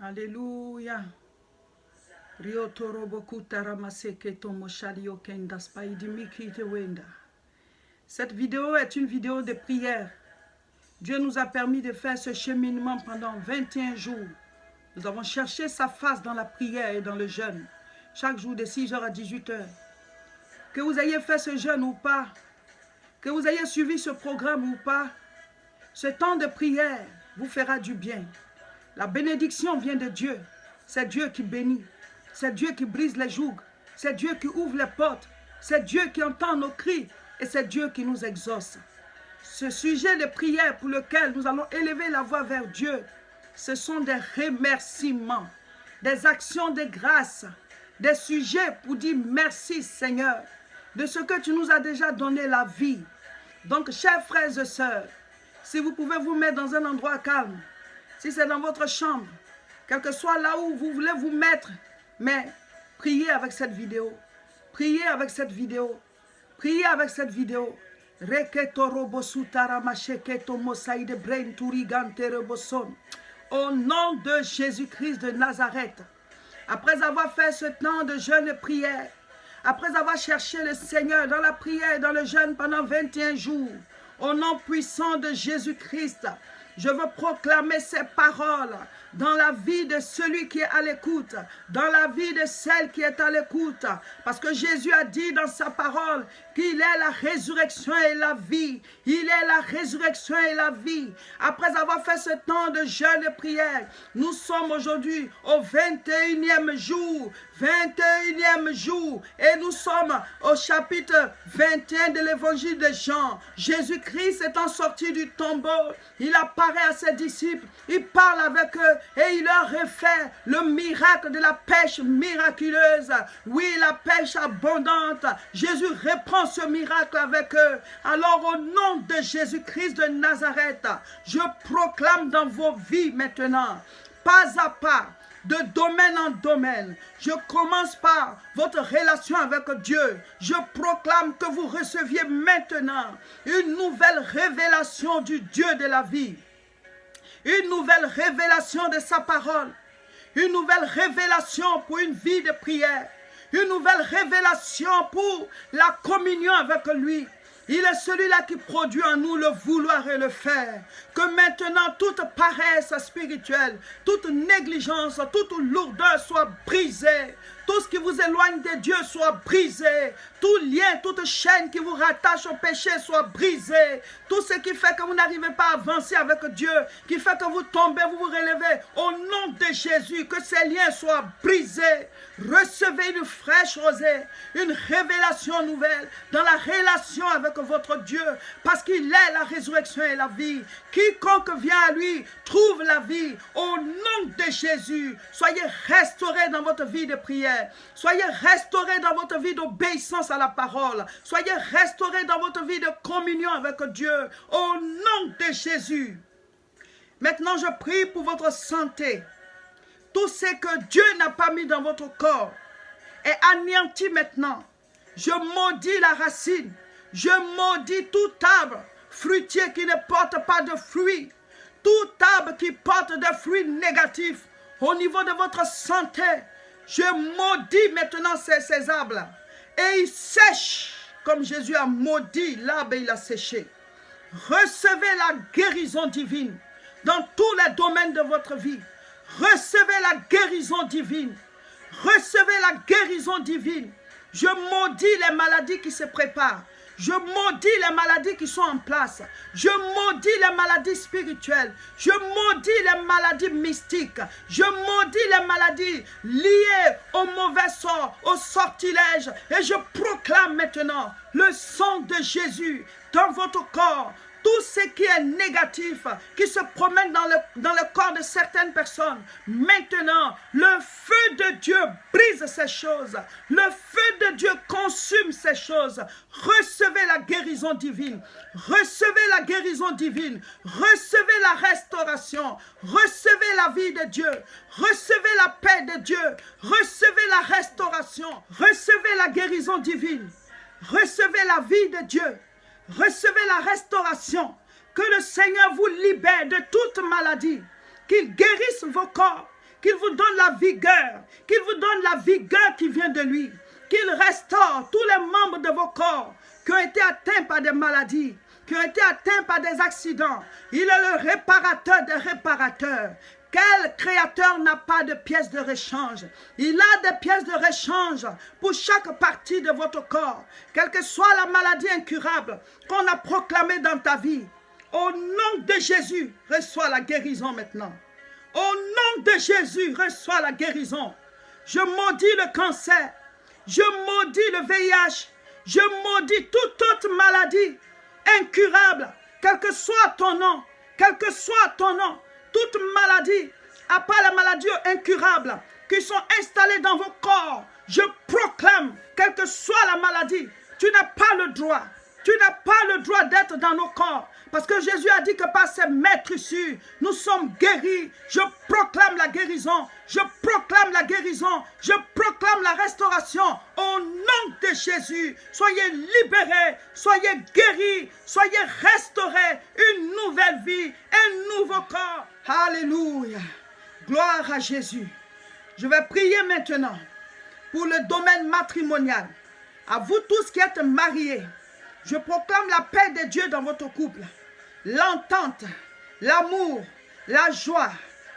Alléluia. Cette vidéo est une vidéo de prière. Dieu nous a permis de faire ce cheminement pendant 21 jours. Nous avons cherché sa face dans la prière et dans le jeûne. Chaque jour de 6h à 18h. Que vous ayez fait ce jeûne ou pas, que vous ayez suivi ce programme ou pas, ce temps de prière vous fera du bien. La bénédiction vient de Dieu. C'est Dieu qui bénit. C'est Dieu qui brise les jougs. C'est Dieu qui ouvre les portes. C'est Dieu qui entend nos cris. Et c'est Dieu qui nous exauce. Ce sujet de prière pour lequel nous allons élever la voix vers Dieu, ce sont des remerciements, des actions de grâce, des sujets pour dire merci Seigneur de ce que tu nous as déjà donné la vie. Donc, chers frères et sœurs, si vous pouvez vous mettre dans un endroit calme, si c'est dans votre chambre, quel que soit là où vous voulez vous mettre, mais priez avec cette vidéo. Priez avec cette vidéo. Priez avec cette vidéo. Au nom de Jésus-Christ de Nazareth, après avoir fait ce temps de jeûne et prière, après avoir cherché le Seigneur dans la prière et dans le jeûne pendant 21 jours, au nom puissant de Jésus-Christ, je veux proclamer ces paroles dans la vie de celui qui est à l'écoute, dans la vie de celle qui est à l'écoute. Parce que Jésus a dit dans sa parole qu'il est la résurrection et la vie. Il est la résurrection et la vie. Après avoir fait ce temps de jeûne et prière, nous sommes aujourd'hui au 21e jour. 21e jour. Et nous sommes au chapitre 21 de l'évangile de Jean. Jésus-Christ étant sorti du tombeau, il apparaît à ses disciples, il parle avec eux et il leur refait le miracle de la pêche miraculeuse. Oui, la pêche abondante. Jésus reprend ce miracle avec eux. Alors au nom de Jésus-Christ de Nazareth, je proclame dans vos vies maintenant, pas à pas, de domaine en domaine. Je commence par votre relation avec Dieu. Je proclame que vous receviez maintenant une nouvelle révélation du Dieu de la vie. Une nouvelle révélation de sa parole. Une nouvelle révélation pour une vie de prière. Une nouvelle révélation pour la communion avec lui. Il est celui-là qui produit en nous le vouloir et le faire. Que maintenant toute paresse spirituelle, toute négligence, toute lourdeur soit brisée. Tout ce qui vous éloigne de Dieu soit brisé. Tout lien, toute chaîne qui vous rattache au péché soit brisé. Tout ce qui fait que vous n'arrivez pas à avancer avec Dieu, qui fait que vous tombez, vous vous relevez. Au nom de Jésus, que ces liens soient brisés. Recevez une fraîche rosée, une révélation nouvelle dans la relation avec votre Dieu. Parce qu'il est la résurrection et la vie. Quiconque vient à lui trouve la vie. Au nom de Jésus, soyez restaurés dans votre vie de prière. Soyez restaurés dans votre vie d'obéissance à la parole. Soyez restaurés dans votre vie de communion avec Dieu. Au nom de Jésus. Maintenant, je prie pour votre santé. Tout ce que Dieu n'a pas mis dans votre corps est anéanti maintenant. Je maudis la racine. Je maudis tout arbre fruitier qui ne porte pas de fruits. Tout arbre qui porte des fruits négatifs au niveau de votre santé. Je maudis maintenant ces arbres. Et ils sèchent comme Jésus a maudit l'arbre et il a séché. Recevez la guérison divine dans tous les domaines de votre vie. Recevez la guérison divine. Recevez la guérison divine. Je maudis les maladies qui se préparent. Je maudis les maladies qui sont en place. Je maudis les maladies spirituelles. Je maudis les maladies mystiques. Je maudis les maladies liées au mauvais sort, au sortilège. Et je proclame maintenant le sang de Jésus dans votre corps. Tout ce qui est négatif, qui se promène dans le corps de certaines personnes, maintenant, le feu de Dieu brise ces choses. Le feu de Dieu consume ces choses. Recevez la guérison divine. Recevez la guérison divine. Recevez la restauration. Recevez la vie de Dieu. Recevez la paix de Dieu. Recevez la restauration. Recevez la guérison divine. Recevez la vie de Dieu. Recevez la restauration. Que le Seigneur vous libère de toute maladie. Qu'il guérisse vos corps. qu'il vous donne la vigueur, qu'il vous donne la vigueur qui vient de lui, qu'il restaure tous les membres de vos corps qui ont été atteints par des maladies, qui ont été atteints par des accidents. Il est le réparateur des réparateurs. Quel créateur n'a pas de pièces de rechange? Il a des pièces de rechange pour chaque partie de votre corps. Quelle que soit la maladie incurable qu'on a proclamée dans ta vie, au nom de Jésus, reçois la guérison maintenant. Au nom de Jésus, reçois la guérison. Je maudis le cancer. Je maudis le VIH. Je maudis toute autre maladie incurable, quel que soit ton nom, quel que soit ton nom. Toute maladie, à part les maladies incurables qui sont installées dans vos corps, je proclame, quelle que soit la maladie, tu n'as pas le droit. Tu n'as pas le droit d'être dans nos corps. Parce que Jésus a dit que par ses maîtrissures, nous sommes guéris. Je proclame la guérison. Je proclame la guérison. Je proclame la restauration. Au nom de Jésus, soyez libérés, soyez guéris, soyez restaurés. Une nouvelle vie, un nouveau corps. Alléluia. Gloire à Jésus. Je vais prier maintenant pour le domaine matrimonial. À vous tous qui êtes mariés, je proclame la paix de Dieu dans votre couple, l'entente, l'amour, la joie,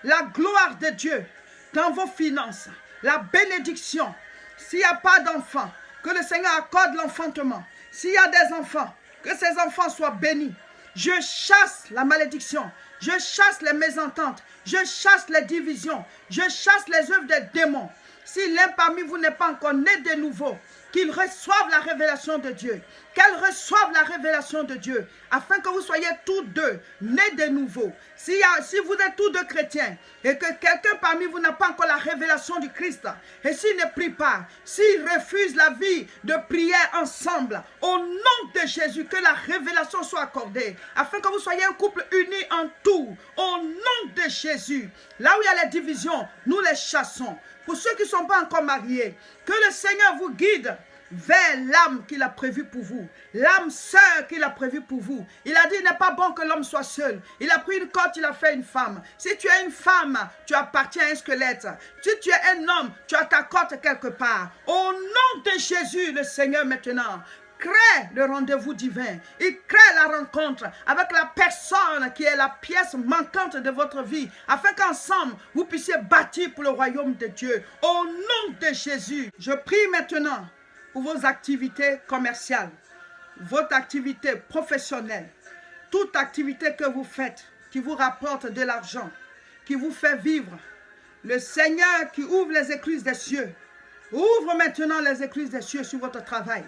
la gloire de Dieu dans vos finances, la bénédiction. S'il n'y a pas d'enfants, que le Seigneur accorde l'enfantement. S'il y a des enfants, que ces enfants soient bénis. Je chasse la malédiction, je chasse les mésententes, je chasse les divisions, je chasse les œuvres des démons. Si l'un parmi vous n'est pas encore né de nouveau, qu'il reçoive la révélation de Dieu, qu'elle reçoive la révélation de Dieu, afin que vous soyez tous deux nés de nouveau. Si vous êtes tous deux chrétiens et que quelqu'un parmi vous n'a pas encore la révélation du Christ, et s'il ne prie pas, s'il refuse la vie de prière ensemble, au nom de Jésus, que la révélation soit accordée, afin que vous soyez un couple uni en tout, au nom de Jésus. Là où il y a les divisions, nous les chassons. Pour ceux qui ne sont pas encore mariés, que le Seigneur vous guide vers l'âme qu'il a prévue pour vous, l'âme sœur qu'il a prévue pour vous. Il a dit, il n'est pas bon que l'homme soit seul. Il a pris une corde, il a fait une femme. Si tu es une femme, tu appartiens à un squelette. Si tu es un homme, tu as ta corde quelque part. Au nom de Jésus, le Seigneur maintenant crée le rendez-vous divin. Il crée la rencontre avec la personne qui est la pièce manquante de votre vie, afin qu'ensemble, vous puissiez bâtir pour le royaume de Dieu. Au nom de Jésus, je prie maintenant pour vos activités commerciales, votre activité professionnelle, toute activité que vous faites, qui vous rapporte de l'argent, qui vous fait vivre. Le Seigneur qui ouvre les écluses des cieux, ouvre maintenant les écluses des cieux sur votre travail.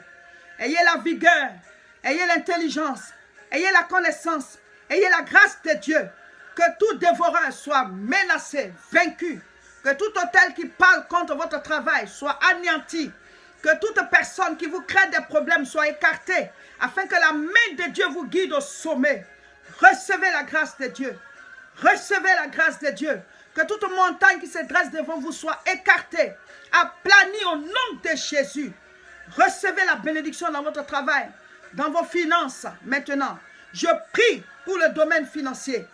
Ayez la vigueur, ayez l'intelligence, ayez la connaissance, ayez la grâce de Dieu. Que tout dévoreur soit menacé, vaincu. Que tout autel qui parle contre votre travail soit anéanti. Que toute personne qui vous crée des problèmes soit écartée, afin que la main de Dieu vous guide au sommet. Recevez la grâce de Dieu. Recevez la grâce de Dieu. Que toute montagne qui se dresse devant vous soit écartée, aplanie au nom de Jésus. Recevez la bénédiction dans votre travail, dans vos finances. Maintenant, je prie pour le domaine financier.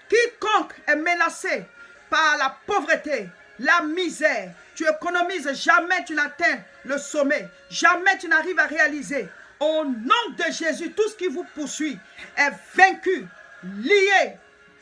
Quiconque est menacé par la pauvreté, la misère, tu économises, jamais tu n'atteins le sommet, jamais tu n'arrives à réaliser. Au nom de Jésus, tout ce qui vous poursuit est vaincu, lié,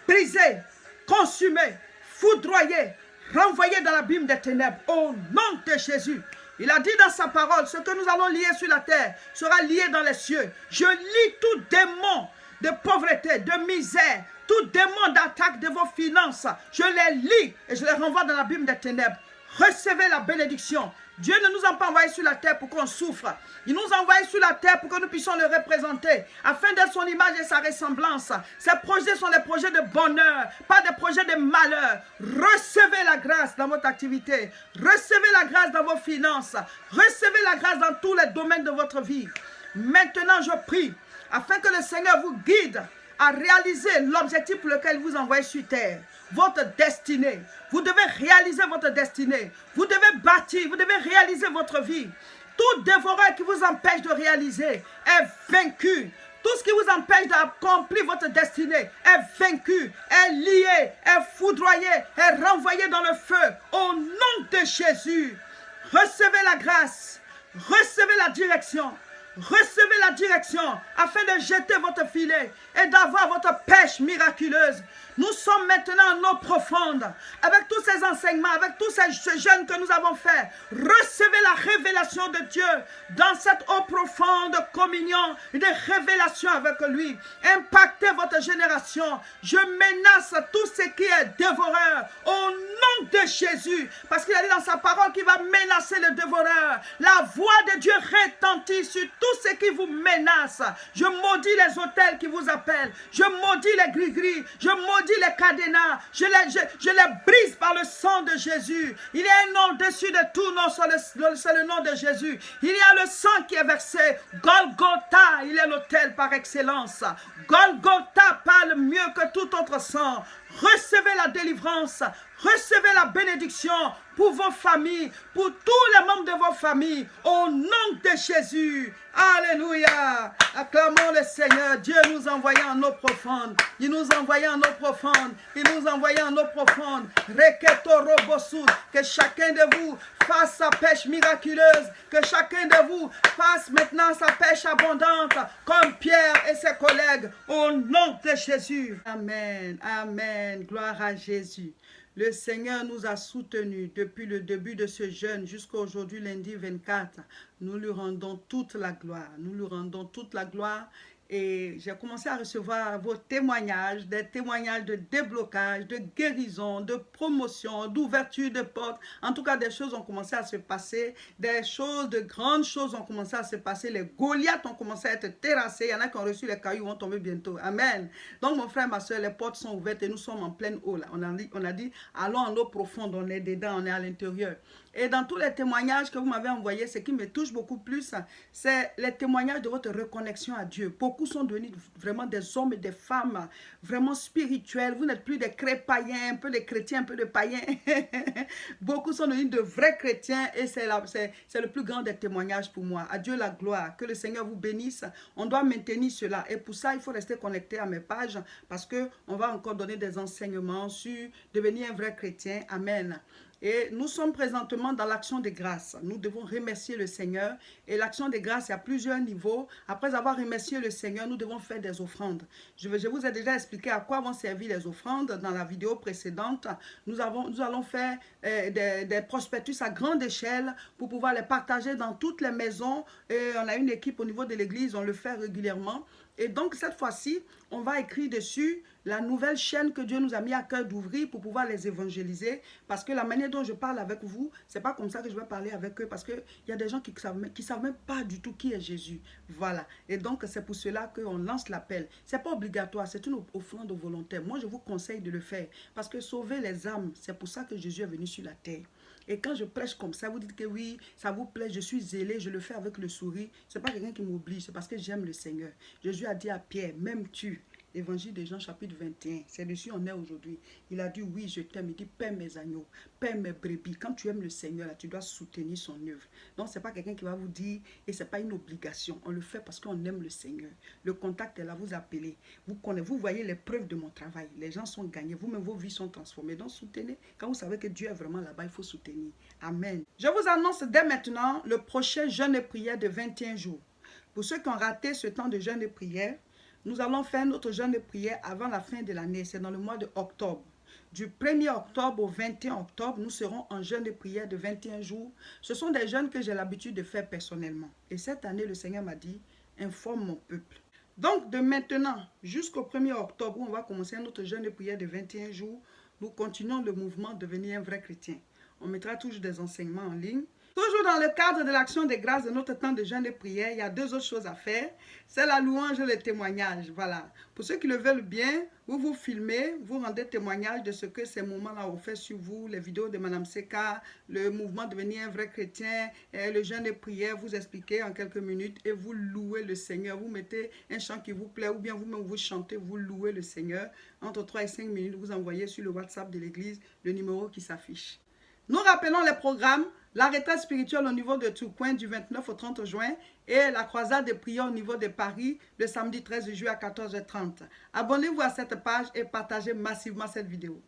brisé, consumé, foudroyé, renvoyé dans l'abîme des ténèbres. Au nom de Jésus. Il a dit dans sa parole, ce que nous allons lier sur la terre sera lié dans les cieux. Je lie tout démon de pauvreté, de misère, tout démon d'attaque de vos finances. Je les lie et je les renvoie dans l'abîme des ténèbres. Recevez la bénédiction. Dieu ne nous a pas envoyés sur la terre pour qu'on souffre. Il nous a envoyés sur la terre pour que nous puissions le représenter, afin d'être son image et sa ressemblance. Ces projets sont des projets de bonheur, pas des projets de malheur. Recevez la grâce dans votre activité. Recevez la grâce dans vos finances. Recevez la grâce dans tous les domaines de votre vie. Maintenant, je prie, afin que le Seigneur vous guide à réaliser l'objectif pour lequel vous envoyez sur terre. Votre destinée. Vous devez réaliser votre destinée. Vous devez bâtir, vous devez réaliser votre vie. Tout dévoreur qui vous empêche de réaliser est vaincu. Tout ce qui vous empêche d'accomplir votre destinée est vaincu, est lié, est foudroyé, est renvoyé dans le feu. Au nom de Jésus, recevez la grâce, recevez la direction. Recevez la direction afin de jeter votre filet et d'avoir votre pêche miraculeuse. Nous sommes maintenant en eau profonde. Avec tous ces enseignements, avec tous ces jeûnes que nous avons faits, recevez la révélation de Dieu dans cette eau profonde communion et de révélation avec lui. Impactez votre génération. Je menace tout ce qui est dévoreur au nom de Jésus. Parce qu'il a dit dans sa parole qu'il va menacer le dévoreur. La voix de Dieu retentit sur tout ce qui vous menace. Je maudis les hôtels qui vous appellent. Je maudis les gris-gris. Je maudis les cadenas, je les brise par le sang de Jésus. Il y a un nom au-dessus de tout nom, c'est le nom de Jésus. Il y a le sang qui est versé. Golgotha, il est l'autel par excellence. Golgotha parle mieux que tout autre sang. Recevez la délivrance, recevez la bénédiction pour vos familles, pour tous les membres de vos familles, au nom de Jésus. Alléluia. Acclamons le Seigneur. Dieu nous envoyait en eau profonde. Il nous envoyait en eau profonde. Il nous envoyait en eau profonde. Que chacun de vous fasse sa pêche miraculeuse. Que chacun de vous fasse maintenant sa pêche abondante, comme Pierre et ses collègues, au nom de Jésus. Amen. Amen. Gloire à Jésus. Le Seigneur nous a soutenus depuis le début de ce jeûne jusqu'à aujourd'hui, lundi 24. Nous lui rendons toute la gloire. Nous lui rendons toute la gloire. Et j'ai commencé à recevoir vos témoignages, des témoignages de déblocage, de guérison, de promotion, d'ouverture de portes. En tout cas, des choses ont commencé à se passer. Des choses, de grandes choses ont commencé à se passer. Les Goliaths ont commencé à être terrassés. Il y en a qui ont reçu les cailloux, vont tomber bientôt. Amen. Donc, mon frère, ma soeur, les portes sont ouvertes et nous sommes en pleine eau. Là. On a dit, allons en eau profonde. On est dedans, on est à l'intérieur. Et dans tous les témoignages que vous m'avez envoyés, ce qui me touche beaucoup plus, c'est les témoignages de votre reconnexion à Dieu. Beaucoup sont devenus vraiment des hommes et des femmes vraiment spirituels. Vous n'êtes plus des païens, un peu de chrétiens, un peu de païens. Beaucoup sont devenus de vrais chrétiens et c'est le plus grand des témoignages pour moi. À Dieu la gloire. Que le Seigneur vous bénisse. On doit maintenir cela. Et pour ça, il faut rester connecté à mes pages parce qu'on va encore donner des enseignements sur devenir un vrai chrétien. Amen. Et nous sommes présentement dans l'action de grâce. Nous devons remercier le Seigneur. Et l'action de grâce, il y a plusieurs niveaux. Après avoir remercié le Seigneur, nous devons faire des offrandes. Je vous ai déjà expliqué à quoi vont servir les offrandes dans la vidéo précédente. Nous allons faire des prospectus à grande échelle pour pouvoir les partager dans toutes les maisons. Et on a une équipe au niveau de l'église, on le fait régulièrement. Et donc, cette fois-ci, on va écrire dessus la nouvelle chaîne que Dieu nous a mis à cœur d'ouvrir pour pouvoir les évangéliser. Parce que la manière dont je parle avec vous, c'est pas comme ça que je vais parler avec eux. Parce qu'il y a des gens qui ne savent même pas du tout qui est Jésus. Voilà. Et donc, c'est pour cela qu'on lance l'appel. Ce n'est pas obligatoire, c'est une offrande volontaire. Moi, je vous conseille de le faire. Parce que sauver les âmes, c'est pour ça que Jésus est venu sur la terre. Et quand je prêche comme ça, vous dites que oui, ça vous plaît, je suis zélé, je le fais avec le sourire. Ce n'est pas quelqu'un qui m'oblige, c'est parce que j'aime le Seigneur. Jésus a dit à Pierre, m'aimes-tu? Évangile de Jean chapitre 21, c'est dessus on est aujourd'hui. Il a dit oui, je t'aime. Il dit paie mes agneaux, paie mes brebis. Quand tu aimes le Seigneur, là, tu dois soutenir son œuvre. Donc, ce n'est pas quelqu'un qui va vous dire, et ce n'est pas une obligation. On le fait parce qu'on aime le Seigneur. Le contact est là, vous appelez. Vous voyez les preuves de mon travail. Les gens sont gagnés, vous-même vos vies sont transformées. Donc, soutenez. Quand vous savez que Dieu est vraiment là-bas, il faut soutenir. Amen. Je vous annonce dès maintenant le prochain jeûne et prière de 21 jours. Pour ceux qui ont raté ce temps de jeûne et prière, nous allons faire notre jeûne de prière avant la fin de l'année. C'est dans le mois de octobre. Du 1er octobre au 21 octobre, nous serons en jeûne de prière de 21 jours. Ce sont des jeûnes que j'ai l'habitude de faire personnellement. Et cette année, le Seigneur m'a dit, informe mon peuple. Donc, de maintenant jusqu'au 1er octobre, où on va commencer notre jeûne de prière de 21 jours, nous continuons le mouvement de devenir un vrai chrétien. On mettra toujours des enseignements en ligne. Toujours dans le cadre de l'action de grâce de notre temps de jeûne et prière, il y a deux autres choses à faire. C'est la louange et le témoignage. Voilà. Pour ceux qui le veulent bien, vous vous filmez, vous rendez témoignage de ce que ces moments-là ont fait sur vous, les vidéos de Madame Seka, le mouvement devenir un vrai chrétien, et le jeûne et prière, vous expliquez en quelques minutes et vous louez le Seigneur. Vous mettez un chant qui vous plaît ou bien vous-même vous chantez, vous louez le Seigneur. Entre 3 et 5 minutes, vous envoyez sur le WhatsApp de l'église le numéro qui s'affiche. Nous rappelons les programmes, la retraite spirituelle au niveau de Tourcoing du 29 au 30 juin et la croisade de prière au niveau de Paris le samedi 13 juillet à 14h30. Abonnez-vous à cette page et partagez massivement cette vidéo.